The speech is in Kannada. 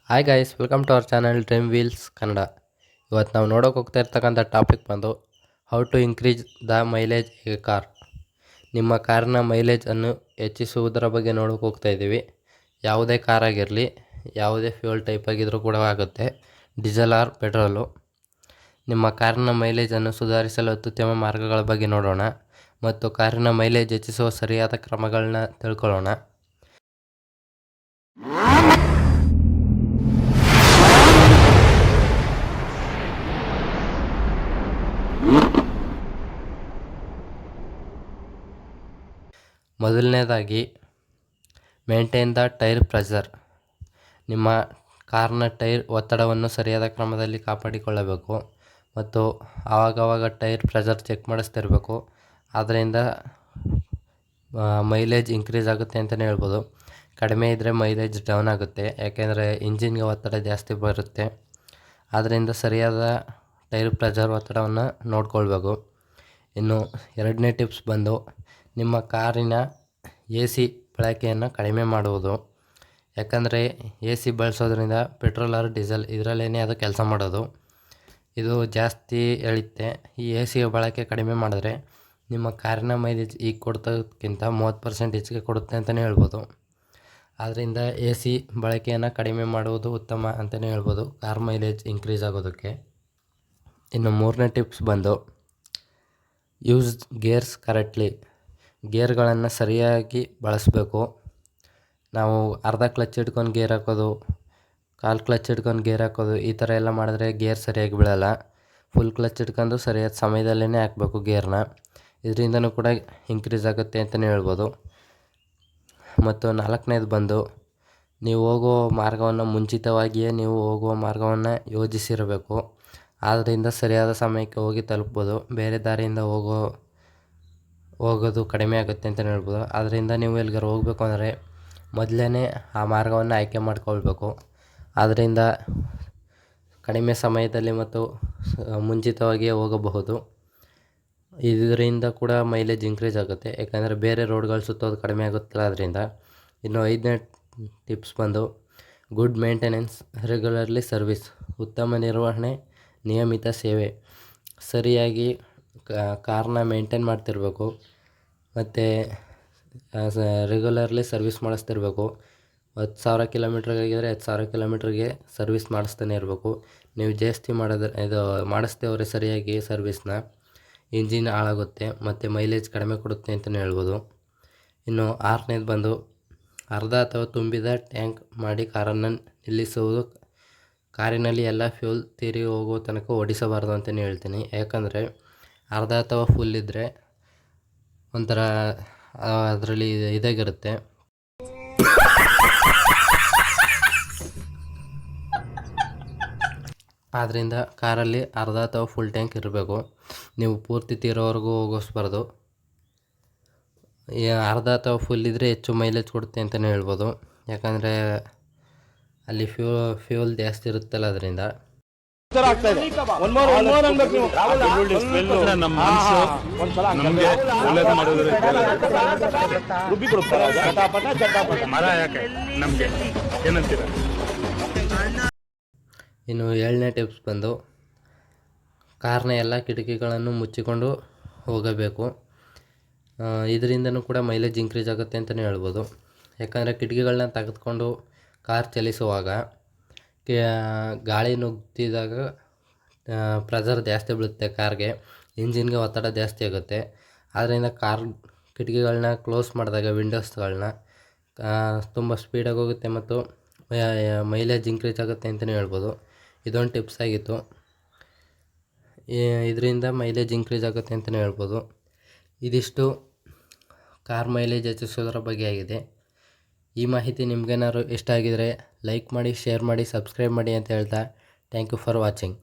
Hi guys, welcome to our channel dream wheels Kannada. ಇವತ್ತು ನಾವು ನೋಡೋಕೆ ಹೋಗ್ತಾ ಇರ್ತಕ್ಕಂಥ ಟಾಪಿಕ್ ಬಂದು how to increase the mileage a car. ನಿಮ್ಮ ಕಾರಿನ ಮೈಲೇಜನ್ನು ಹೆಚ್ಚಿಸುವುದರ ಬಗ್ಗೆ ನೋಡೋಕೆ ಹೋಗ್ತಾ ಇದ್ದೀವಿ. ಯಾವುದೇ ಕಾರ್ ಆಗಿರಲಿ, ಯಾವುದೇ ಫ್ಯೂಯಲ್ ಟೈಪ್ ಆಗಿದ್ರೂ ಕೂಡ ಆಗುತ್ತೆ, ಡೀಸೆಲ್ ಆರ್ ಪೆಟ್ರೋಲು. ನಿಮ್ಮ ಕಾರಿನ ಮೈಲೇಜನ್ನು ಸುಧಾರಿಸಲು ಅತ್ಯುತ್ತಮ ಮಾರ್ಗಗಳ ಬಗ್ಗೆ ನೋಡೋಣ ಮತ್ತು ಕಾರಿನ ಮೈಲೇಜ್ ಹೆಚ್ಚಿಸುವ ಸರಿಯಾದ ಕ್ರಮಗಳನ್ನ ತಿಳ್ಕೊಳ್ಳೋಣ. ಮೊದಲನೇದಾಗಿ ಮೇಂಟೈನ್ ದ ಟೈರ್ ಪ್ರೆಷರ್. ನಿಮ್ಮ ಕಾರ್ನ ಟೈರ್ ಒತ್ತಡವನ್ನು ಸರಿಯಾದ ಕ್ರಮದಲ್ಲಿ ಕಾಪಾಡಿಕೊಳ್ಳಬೇಕು ಮತ್ತು ಆವಾಗವಾಗ ಟೈರ್ ಪ್ರೆಷರ್ ಚೆಕ್ ಮಾಡಿಸ್ತಿರ್ಬೇಕು. ಆದ್ದರಿಂದ ಮೈಲೇಜ್ ಇನ್ಕ್ರೀಸ್ ಆಗುತ್ತೆ ಅಂತಲೇ ಹೇಳ್ಬೋದು. ಕಡಿಮೆ ಇದ್ದರೆ ಮೈಲೇಜ್ ಡೌನ್ ಆಗುತ್ತೆ, ಯಾಕೆಂದರೆ ಇಂಜಿನ್ಗೆ ಒತ್ತಡ ಜಾಸ್ತಿ ಬರುತ್ತೆ. ಆದ್ದರಿಂದ ಸರಿಯಾದ ಟೈರ್ ಪ್ರೆಷರ್ ಒತ್ತಡವನ್ನು ನೋಡ್ಕೊಳ್ಬೇಕು. ಇನ್ನು ಎರಡನೇ ಟಿಪ್ಸ್ ಬಂದು ನಿಮ್ಮ ಕಾರಿನ ಎ ಸಿ ಬಳಕೆಯನ್ನು ಕಡಿಮೆ ಮಾಡುವುದು. ಯಾಕಂದರೆ ಎ ಸಿ ಬಳಸೋದ್ರಿಂದ ಪೆಟ್ರೋಲ್ ಆರ್ ಡೀಸೆಲ್ ಇದರಲ್ಲೇ ಅದು ಕೆಲಸ ಮಾಡೋದು. ಇದು ಜಾಸ್ತಿ ಎಳೆಯುತ್ತೆ. ಈ ಎ ಸಿ ಬಳಕೆ ಕಡಿಮೆ ಮಾಡಿದ್ರೆ ನಿಮ್ಮ ಕಾರಿನ ಮೈಲೇಜ್ ಈಗ ಕೊಡ್ತೋದಕ್ಕಿಂತ 30% ಹೆಚ್ಚಿಗೆ ಕೊಡುತ್ತೆ ಅಂತಲೇ ಹೇಳ್ಬೋದು. ಆದ್ದರಿಂದ ಎ ಸಿ ಬಳಕೆಯನ್ನು ಕಡಿಮೆ ಮಾಡುವುದು ಉತ್ತಮ ಅಂತಲೇ ಹೇಳ್ಬೋದು ಕಾರ್ ಮೈಲೇಜ್ ಇನ್ಕ್ರೀಸ್ ಆಗೋದಕ್ಕೆ. ಇನ್ನು ಮೂರನೇ ಟಿಪ್ಸ್ ಬಂದು ಯೂಸ್ ಗೇರ್ಸ್ ಕರೆಕ್ಟ್ಲಿ. ಗೇರ್ಗಳನ್ನು ಸರಿಯಾಗಿ ಬಳಸಬೇಕು. ನಾವು ಅರ್ಧ ಕ್ಲಚ್ ಹಿಡ್ಕೊಂಡು ಗೇರ್ ಹಾಕೋದು, ಕಾಲು ಕ್ಲಚ್ ಹಿಡ್ಕೊಂಡು ಗೇರ್ ಹಾಕೋದು, ಈ ಥರ ಎಲ್ಲ ಮಾಡಿದ್ರೆ ಗೇರ್ ಸರಿಯಾಗಿ ಬೀಳಲ್ಲ. ಫುಲ್ ಕ್ಲಚ್ ಹಿಡ್ಕೊಂಡು ಸರಿಯಾದ ಸಮಯದಲ್ಲೇ ಹಾಕಬೇಕು ಗೇರ್ನ. ಇದರಿಂದನೂ ಕೂಡ ಇನ್ಕ್ರೀಸ್ ಆಗುತ್ತೆ ಅಂತಲೇ ಹೇಳ್ಬೋದು. ಮತ್ತು ನಾಲ್ಕನೇದು ಬಂದು ನೀವು ಹೋಗೋ ಮಾರ್ಗವನ್ನು ಮುಂಚಿತವಾಗಿಯೇ ನೀವು ಹೋಗುವ ಮಾರ್ಗವನ್ನು ಯೋಜಿಸಿರಬೇಕು. ಆದ್ದರಿಂದ ಸರಿಯಾದ ಸಮಯಕ್ಕೆ ಹೋಗಿ ತಲುಪ್ಬೋದು. ಬೇರೆ ದಾರಿಯಿಂದ ಹೋಗೋದು ಕಡಿಮೆ ಆಗುತ್ತೆ ಅಂತಲೇ ಹೇಳ್ಬೋದು. ಆದ್ದರಿಂದ ನೀವು ಎಲ್ಲಿಗಾರು ಹೋಗಬೇಕು ಅಂದರೆ ಮೊದಲೇ ಆ ಮಾರ್ಗವನ್ನು ಆಯ್ಕೆ ಮಾಡ್ಕೊಳ್ಬೇಕು. ಆದ್ದರಿಂದ ಕಡಿಮೆ ಸಮಯದಲ್ಲಿ ಮತ್ತು ಮುಂಚಿತವಾಗಿಯೇ ಹೋಗಬಹುದು. ಇದರಿಂದ ಕೂಡ ಮೈಲೇಜ್ ಇನ್ಕ್ರೀಸ್ ಆಗುತ್ತೆ, ಯಾಕಂದರೆ ಬೇರೆ ರೋಡ್ಗಳು ಸುತ್ತೋದು ಕಡಿಮೆ ಆಗುತ್ತಲ್ಲ ಅದರಿಂದ. ಇನ್ನು ಐದನೇ ಟಿಪ್ಸ್ ಬಂದು ಗುಡ್ ಮೇಂಟೆನೆನ್ಸ್, ರೆಗ್ಯುಲರ್ಲಿ ಸರ್ವಿಸ್. ಉತ್ತಮ ನಿರ್ವಹಣೆ, ನಿಯಮಿತ ಸೇವೆ. ಸರಿಯಾಗಿ ಕಾರ್ನ ಮೇಂಟೈನ್ ಮಾಡ್ತಿರ್ಬೇಕು ಮತ್ತು ರೆಗ್ಯುಲರ್ಲಿ ಸರ್ವಿಸ್ ಮಾಡಿಸ್ತಿರ್ಬೇಕು. 10,000 ಕಿಲೋಮೀಟ್ರಿಗಾಗಿದ್ದರೆ 10,000 ಕಿಲೋಮೀಟ್ರಿಗೆ ಸರ್ವಿಸ್ ಮಾಡಿಸ್ತಾನೆ ಇರಬೇಕು. ನೀವು ಜಾಸ್ತಿ ಮಾಡಿಸ್ದೇ ಹೋದರೆ ಸರಿಯಾಗಿ ಸರ್ವಿಸ್ನ, ಇಂಜಿನ್ ಹಾಳಾಗುತ್ತೆ ಮತ್ತು ಮೈಲೇಜ್ ಕಡಿಮೆ ಕೊಡುತ್ತೆ ಅಂತಲೇ ಹೇಳ್ಬೋದು. ಇನ್ನು ಆರನೇದು ಬಂದು ಅರ್ಧ ಅಥವಾ ತುಂಬಿದ ಟ್ಯಾಂಕ್ ಮಾಡಿ ಕಾರನ್ನು ನಿಲ್ಲಿಸುವುದು. ಕಾರಿನಲ್ಲಿ ಎಲ್ಲ ಫ್ಯೂಲ್ ತೀರಿ ಹೋಗುವ ತನಕ ಓಡಿಸಬಾರ್ದು ಅಂತಲೇ ಹೇಳ್ತೀನಿ. ಯಾಕಂದರೆ ಅರ್ಧ ಅಥವಾ ಫುಲ್ ಇದ್ದರೆ ಒಂಥರ ಅದರಲ್ಲಿ ಇದಾಗಿರುತ್ತೆ. ಆದ್ದರಿಂದ ಕಾರಲ್ಲಿ ಅರ್ಧ ಅಥವಾ ಫುಲ್ ಟ್ಯಾಂಕ್ ಇರಬೇಕು. ನೀವು ಪೂರ್ತಿ ತೀರೋವರೆಗೂ ಹೋಗಿಸ್ಬಾರ್ದು. ಅರ್ಧ ಅಥವಾ ಫುಲ್ ಇದ್ದರೆ ಹೆಚ್ಚು ಮೈಲೇಜ್ ಕೊಡುತ್ತೆ ಅಂತಲೇ ಹೇಳ್ಬೋದು. ಯಾಕಂದರೆ ಅಲ್ಲಿ ಫ್ಯೂಲ್ ಜಾಸ್ತಿ ಇರುತ್ತಲ್ಲ ಅದರಿಂದ. ಇನ್ನು ಏಳನೇ ಟಿಪ್ಸ್ ಬಂದು ಕಾರ್ನ ಎಲ್ಲ ಕಿಟಕಿಗಳನ್ನು ಮುಚ್ಚಿಕೊಂಡು ಹೋಗಬೇಕು. ಇದರಿಂದನೂ ಕೂಡ ಮೈಲೇಜ್ ಇನ್ಕ್ರೀಸ್ ಆಗುತ್ತೆ ಅಂತಲೇ ಹೇಳ್ಬೋದು. ಯಾಕಂದರೆ ಕಿಟಕಿಗಳನ್ನ ತೆಗೆದುಕೊಂಡು ಕಾರ್ ಚಲಿಸುವಾಗ ಗಾಳಿ ನುಗ್ಗಿದಾಗ ಪ್ರೆಷರ್ ಜಾಸ್ತಿ ಬೀಳುತ್ತೆ ಕಾರ್ಗೆ, ಇಂಜಿನ್ಗೆ ಒತ್ತಡ ಜಾಸ್ತಿ ಆಗುತ್ತೆ. ಆದ್ದರಿಂದ ಕಾರ್ ಕಿಟಕಿಗಳನ್ನ ಕ್ಲೋಸ್ ಮಾಡಿದಾಗ ವಿಂಡೋಸ್ಗಳನ್ನ ತುಂಬ ಸ್ಪೀಡಾಗಿ ಹೋಗುತ್ತೆ ಮತ್ತು ಮೈಲೇಜ್ ಇನ್ಕ್ರೀಸ್ ಆಗುತ್ತೆ ಅಂತಲೇ ಹೇಳ್ಬೋದು. ಇದೊಂದು ಟಿಪ್ಸ್ ಆಗಿತ್ತು. ಇದರಿಂದ ಮೈಲೇಜ್ ಇನ್ಕ್ರೀಸ್ ಆಗುತ್ತೆ ಅಂತಲೇ ಹೇಳ್ಬೋದು. ಇದಿಷ್ಟು ಕಾರ್ ಮೈಲೇಜ್ ಹೆಚ್ಚಿಸೋದ್ರ ಬಗ್ಗೆ ಆಗಿದೆ. ಈ ಮಾಹಿತಿ ನಿಮಗೇನಾದ್ರು ಇಷ್ಟ ಆಗಿದರೆ ಲೈಕ್ ಮಾಡಿ, ಶೇರ್ ಮಾಡಿ, ಸಬ್ಸ್ಕ್ರೈಬ್ ಮಾಡಿ ಅಂತ ಹೇಳ್ತಾ ಥ್ಯಾಂಕ್ ಯು ಫಾರ್ ವಾಚಿಂಗ್.